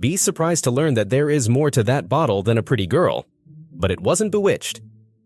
Be surprised to learn that there is more to that bottle than a pretty girl. But it wasn't Bewitched.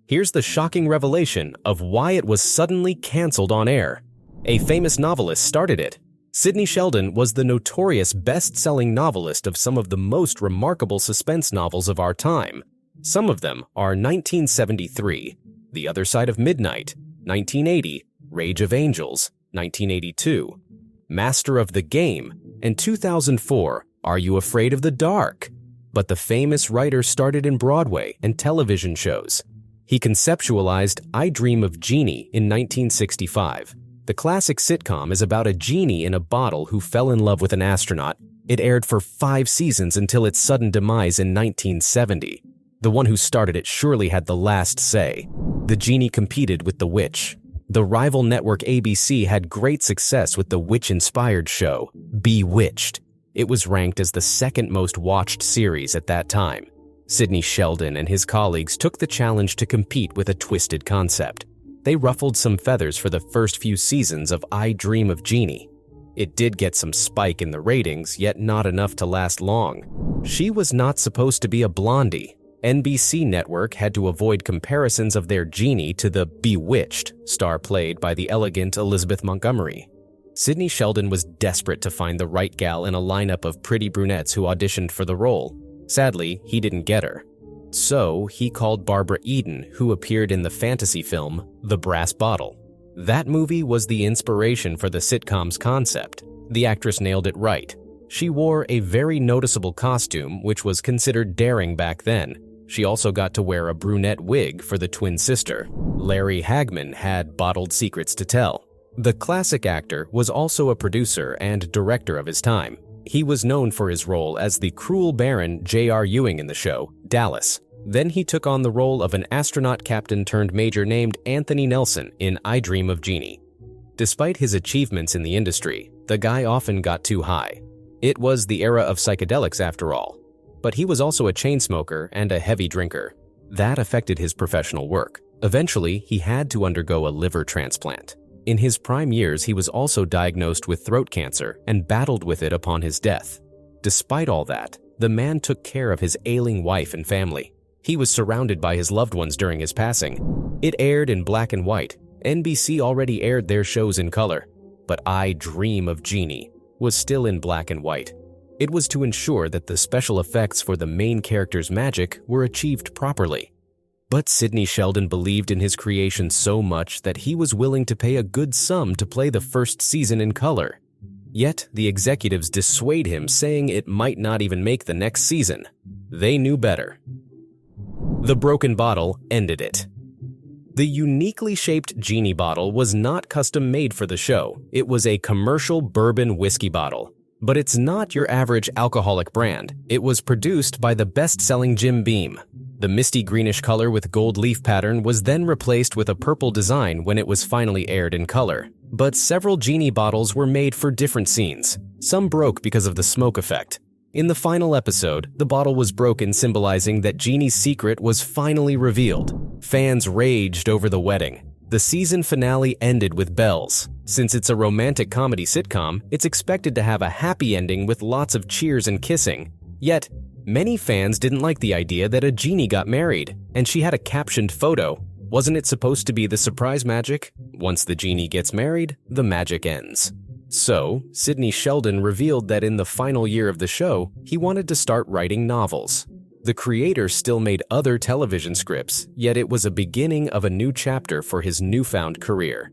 Here's the shocking revelation of why it was suddenly canceled on air. A famous novelist started it. Sidney Sheldon was the notorious best-selling novelist of some of the most remarkable suspense novels of our time. Some of them are 1973, The Other Side of Midnight, 1980, Rage of Angels, 1982, Master of the Game, and 2004, Are You Afraid of the Dark? But the famous writer started in Broadway and television shows. He conceptualized I Dream of Jeannie in 1965. The classic sitcom is about a genie in a bottle who fell in love with an astronaut. It aired for 5 seasons until its sudden demise in 1970. The one who started it surely had the last say. The genie competed with The Witch. The rival network ABC had great success with the witch-inspired show, Bewitched. It was ranked as the second most watched series at that time. Sidney Sheldon and his colleagues took the challenge to compete with a twisted concept. They ruffled some feathers for the first few seasons of I Dream of Jeannie. It did get some spike in the ratings, yet not enough to last long. She was not supposed to be a blondie. NBC network had to avoid comparisons of their genie to the Bewitched star played by the elegant Elizabeth Montgomery. Sidney Sheldon was desperate to find the right gal in a lineup of pretty brunettes who auditioned for the role. Sadly, he didn't get her. So he called Barbara Eden, who appeared in the fantasy film The Brass Bottle. That movie was the inspiration for the sitcom's concept. The actress nailed it right. She wore a very noticeable costume, which was considered daring back then. She also got to wear a brunette wig for the twin sister. Larry Hagman had bottled secrets to tell. The classic actor was also a producer and director of his time. He was known for his role as the cruel Baron J.R. Ewing in the show, Dallas. Then he took on the role of an astronaut captain turned major named Anthony Nelson in I Dream of Jeannie. Despite his achievements in the industry, the guy often got too high. It was the era of psychedelics after all. But he was also a chain smoker and a heavy drinker. That affected his professional work. Eventually, he had to undergo a liver transplant. In his prime years, he was also diagnosed with throat cancer and battled with it upon his death. Despite all that, the man took care of his ailing wife and family. He was surrounded by his loved ones during his passing. It aired in black and white. NBC already aired their shows in color. But I Dream of Jeannie was still in black and white. It was to ensure that the special effects for the main character's magic were achieved properly. But Sidney Sheldon believed in his creation so much that he was willing to pay a good sum to play the first season in color. Yet, the executives dissuade him, saying it might not even make the next season. They knew better. The broken bottle ended it. The uniquely shaped genie bottle was not custom-made for the show. It was a commercial bourbon whiskey bottle. But it's not your average alcoholic brand. It was produced by the best-selling Jim Beam. The misty greenish color with gold leaf pattern was then replaced with a purple design when it was finally aired in color. But several genie bottles were made for different scenes. Some broke because of the smoke effect. In the final episode, the bottle was broken, symbolizing that Jeannie's secret was finally revealed. Fans raged over the wedding. The season finale ended with bells. Since it's a romantic comedy sitcom, it's expected to have a happy ending with lots of cheers and kissing. Yet, many fans didn't like the idea that a genie got married, and she had a captioned photo. Wasn't it supposed to be the surprise magic? Once the genie gets married, the magic ends. So, Sidney Sheldon revealed that in the final year of the show, he wanted to start writing novels. The creator still made other television scripts, yet it was a beginning of a new chapter for his newfound career.